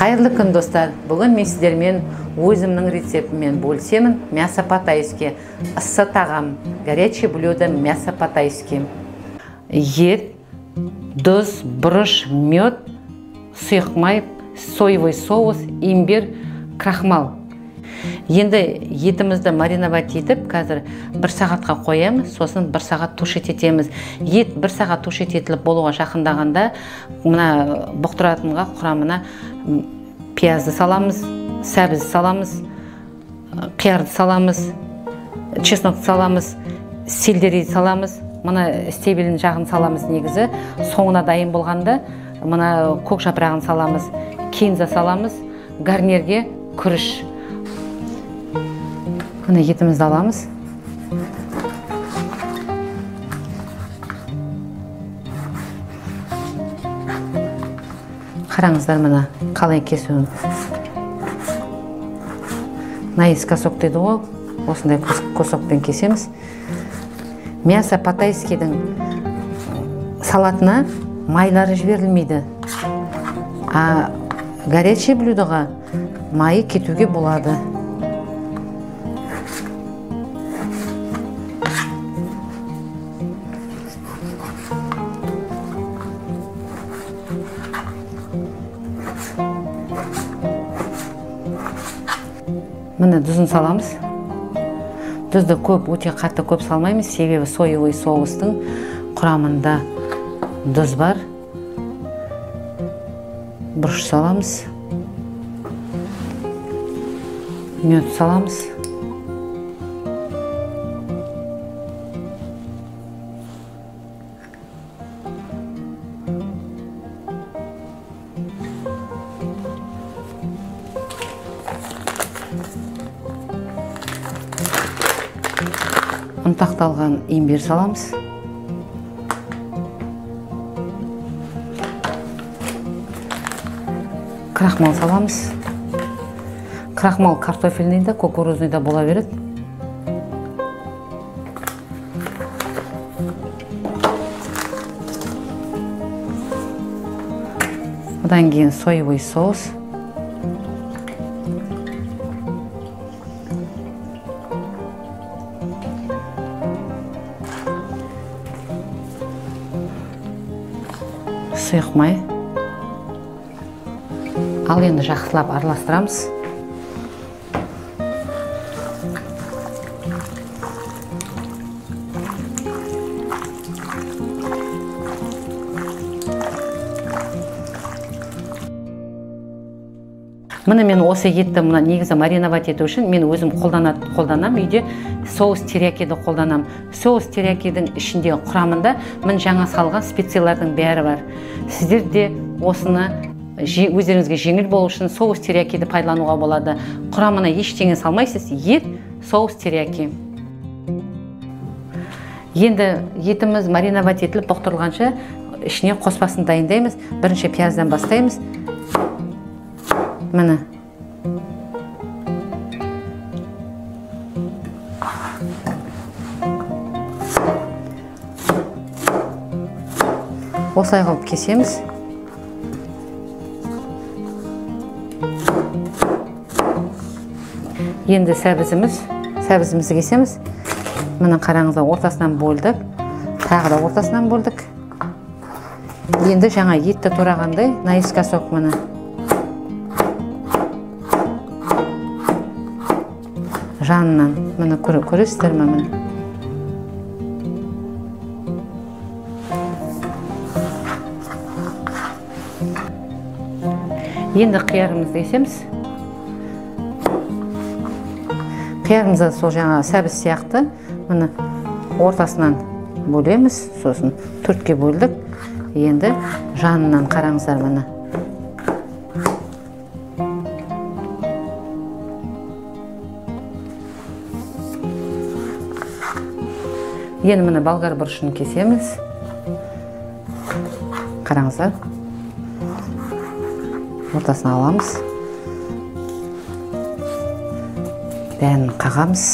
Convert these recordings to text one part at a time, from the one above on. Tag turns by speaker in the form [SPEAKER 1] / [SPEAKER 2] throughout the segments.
[SPEAKER 1] Қайырлы күн, достар. Бүгін мен сіздермен өзімнің рецептімен бөлісемін. Мясо по-тайски. Ыссы тағам. Горячее блюдо мясо по-тайски. Ет, тұз, бұрыш, мед, сұйық май, соевый соус, имбирь, крахмал. Енді етімізді мариновать етіп, қазір 1 сағатқа қоямыз, сосын 1 сағат тушить етеміз. Ет 1 сағат тушить етіліп болуға жақындағанда, мына бұқтыратынға құрамына пиязды саламыз, сәбіз саламыз, қиярды саламыз, чеснокты саламыз, сельдерей саламыз, мына стебелін жағын саламыз негізі. Соңына дайын болғанда, мына көк жапырағын саламыз, кинза саламыз, гарнирге күріш. Мына етімізді аламыз. Қараңыздар, мына қалай кесуін. Наискосок дейді ғой, осындай косокпен кесеміз. Мясо по-тайскидің салатына майлары жіберілмейді. А горячее блюдоға майы кетуге болады. Міне тұзын саламыз. Тұзды көп, өте қатты көп салмаймыз, себебі соевый соустың құрамында тұз бар. Бұрыш саламыз. Мед саламыз. Ұнтақталған имбирь саламыз. Крахмал саламыз. Крахмал картофельный да, кукурузный да бола береді. Одан кейін соевый соус. Сұйық май. Ал енді жақсылап араластырамыз. Міне мен осы етті негізі мариновать ету үшін мен өзім қолданам, үйде соус териякиді қолданам. Соус териякидің ішінде құрамында мен жаңа салған специялардың бәрі бар. Сіздер де осыны өздеріңізге жеңіл болу үшін соус териякиді пайдалануға болады. Құрамына ештеңе салмайсыз, ет, соус терияки. Енді етіміз мариновать етіліп бұқтырылғанша ішіне қоспасын дайындаймыз. Бірінші пияздан бастаймыз. Міне. Осылай қылып кесеміз. Енді сәбізімізді кесеміз. Міне қараңыздар, ортасынан бөлдік. Тағы да ортасынан бөлдік. Енді жаңа етті турағандай наискосок міне. Жанынан, мені көресіздер ме мені? Енді қиярымызды кесеміз. Қиярымызды сол жаңа сәбіз сияқты, мені ортасынан бөлеміз, сосын төртке бөлдік. Енді жанынан қараңыздар мені. Енді міне болгар бұрышын кесеміз. Қараңыздар. Ортасына аламыз. Бәрін қағамыз.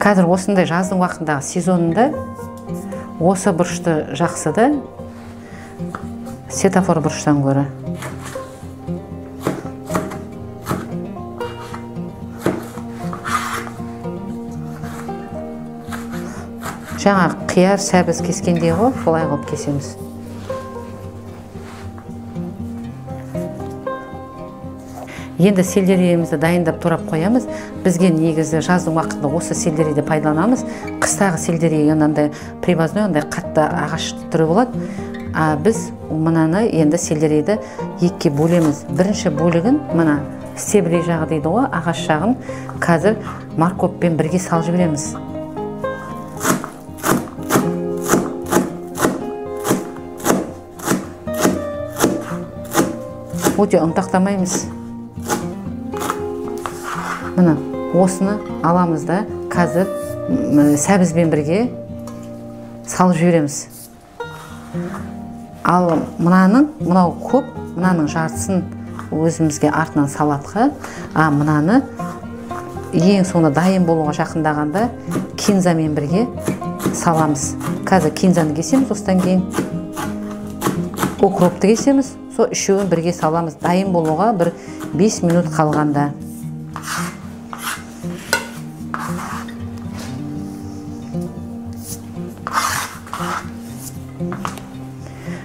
[SPEAKER 1] Қазір осындай жаздың уақытындағы сезонында осы бұрышты жақсы да светофор бұрыштан көрі. Жаңа қияр, сәбіз кескендей ғой, солай қылып кесеміз. Енді сельдерейімізді дайындап турап қоямыз. Бізге негізі жаздың уақытында осы сельдерейді пайдаланамыз. Қыстағы сельдерей андай привозной, андай қатты ағаш түрі болады. Біз мынаны енді сельдерейді екіге бөлеміз. Бірінші бөлігін мына стебелей жағы дейді ғой, ағаш жағын қазір морковпен бірге салып жібереміз. Өте ұнтақтамаймыз. Мына осыны аламыз да қазір сәбізбен бірге салып жібереміз. Ал мынау көп, мынаның жартысын өзімізге артынан салатқа, мынаны ең соңында дайын болуға жақындағанда кинзамен бірге саламыз. Қазір кинзаны кесеміз, осыдан кейін укропты кесеміз. Со үшеуін бірге саламыз. Дайын болуға бір 5 минут қалғанда.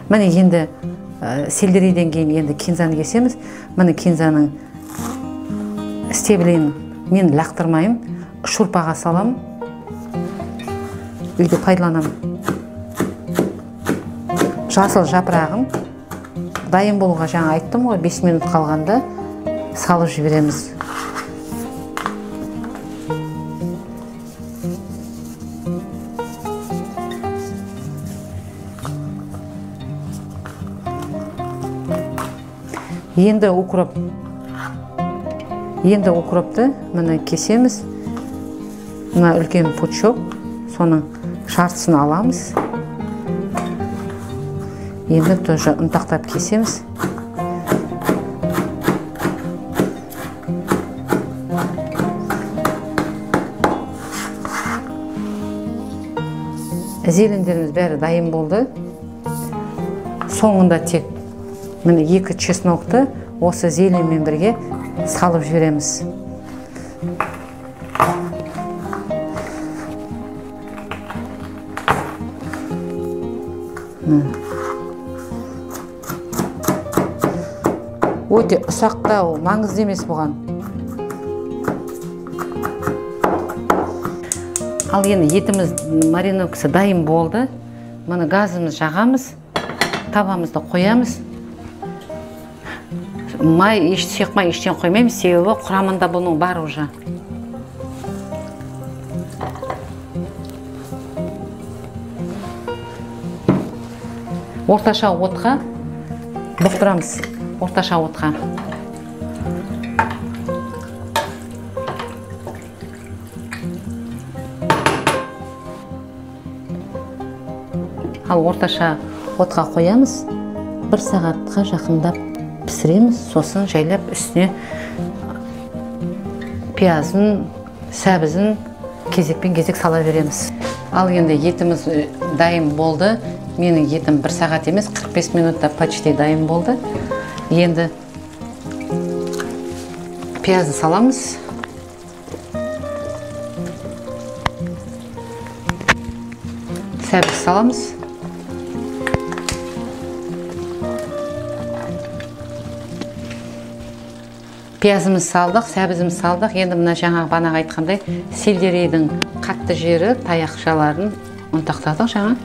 [SPEAKER 1] Міне енді сельдерейден кейін енді кинзаны кесеміз. Міне кинзаның стебелейін мен лақтырмайым, шурпаға салам. Үйде пайдаланам. Жасыл жапырағын дайын болуға жаңа айттым ғой, 5 минут қалғанда салып жібереміз. Енді укропты міне кесеміз. Мына үлкен пучок, соның жартысын аламыз. Енді тоже ұнтақтап кесеміз. Зелендеріміз бәрі дайын болды. Соңында тек міне 2 чеснокты осы зеленмен бірге салып жібереміз. Өте ұсақтау, маңызды емес бұған. Ал енді етіміз мариновкасы дайын болды. Мұны газымыз жағамыз, табамызды қоямыз. Май, сұйықмай ештен қоймаймыз, себебі құрамында бұның бар уже. Орташа отқа бұқтырамыз. Орташа отқа. Ал орташа отқа қоямыз. 1 сағатқа жақындап пісіреміз. Сосын жайлап үстіне пиязын, сәбізін кезекпен кезек сала береміз. Ал енді етіміз дайын болды. Менің етім 1 сағат емес, 45 минутта почти дайын болды. Енді пиязды саламыз. Сәбіз саламыз. Пиязымыз салдық, сәбізіміз салдық. Енді мына жаңағы банаға айтқандай сельдерейдің қатты жері, таяқшаларын ұнтақтадық жаңа.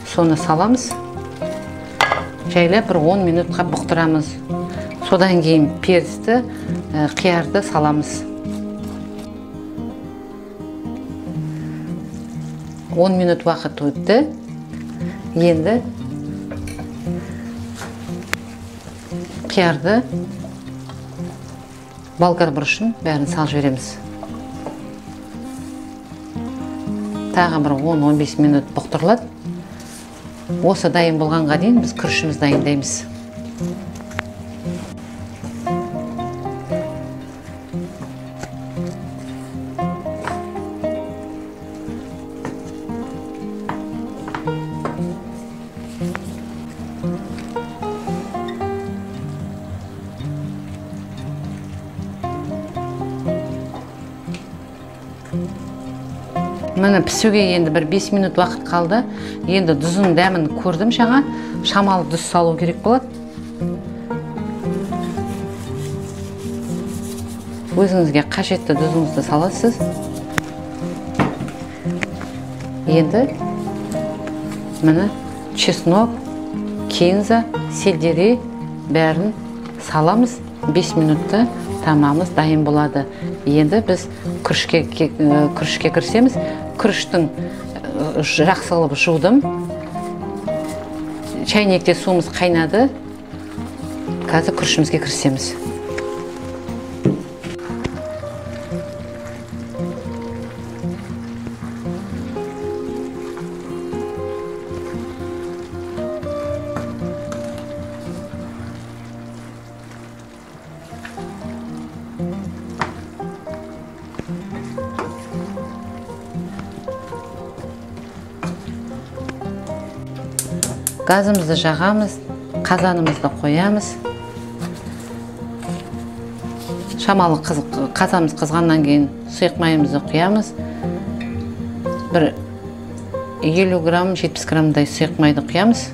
[SPEAKER 1] Соны саламыз. Жайлап бір 10 минутқа бұқтырамыз. Содан кейін перісті, қиярды саламыз. 10 минут уақыт өтті. Енді қиярды, болгар бұрышын бәрін салып жібереміз. Тағы бір 10-15 минут бұқтырылады. Осы дайын болғанға дейін біз күрішіміз дайындаймыз. Міне пісуге енді бір 5 минут уақыт қалды. Енді тұзын дәмін көрдім жаңа. Шамалы тұз салу керек болады. Өзіңізге қажетті тұзыңызды саласыз. Енді міне чеснок, кинза, сельдерей бәрін саламыз. 5 минутта тамамыз дайын болады. Енді біз күрішке кірісеміз. Күріштің жақсы қылып жудым. Чайнекте суымыз қайнады. Қазір күрішімізге кірісеміз. Газымызды жағамыз, қазанымызды қоямыз. Шамалы қазамыз қызғаннан кейін сұйық майымызды құямыз. Бір 50 грамм, 70 граммдай сұйық майды құямыз.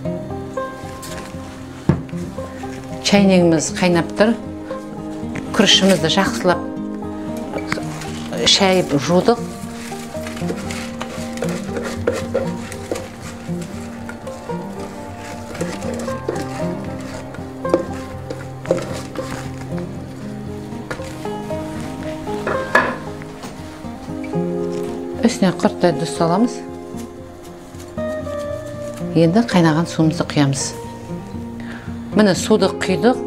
[SPEAKER 1] Чайнегіміз қайнап тұр. Күрішімізді жақсылап шайып жудық. Үстіне құрттай тұз саламыз. Енді қайнаған суымызды құямыз. Міне суды құйдық.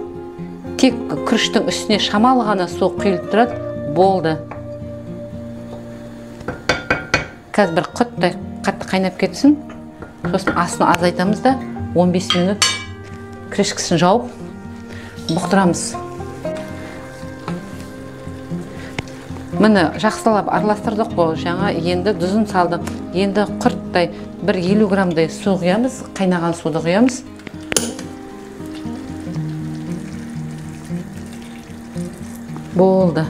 [SPEAKER 1] Тек күріштің үстіне шамалы ғана су құйылып тұрады. Болды. Қазір бір құрттай қатты қайнап кетсін. Сосын астын азайтамыз да 15 минут крышкасын жауып бұқтырамыз. Міне жақсылап араластырдық қой, жаңа енді тұзын салдық. Енді құрттай бір 50 граммдай су құямыз, қайнаған суды құямыз. Болды.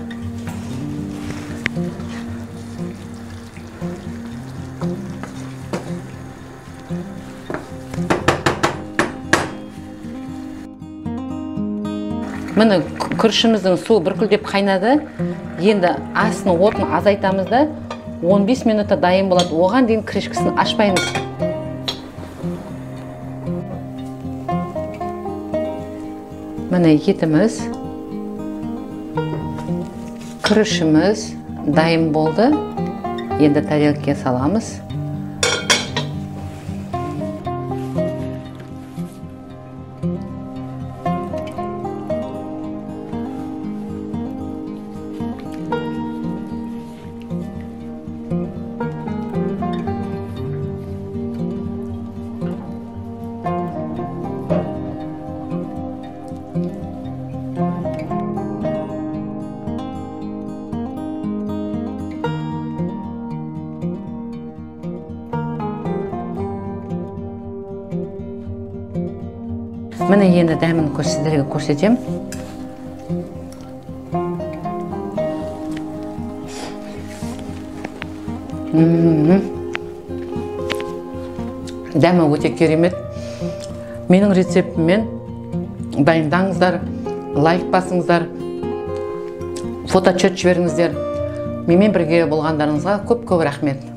[SPEAKER 1] Міне күрішіміздің суы бүркілдеп қайнады. Енді астының отын азайтамыз да 15 минутта дайын болады. Оған дейін крышкасын ашпаймыз. Міне етіміз, күрішіміз дайын болды. Енді тарелкаға саламыз. Міне енді дәмін сіздерге көрсетем. Дәмі өте керемет. Менің рецептіммен дайындаңыздар, лайк басыңыздар, фотоотчет жіберіңіздер. Менімен бірге болғандарыңызға көп рахмет.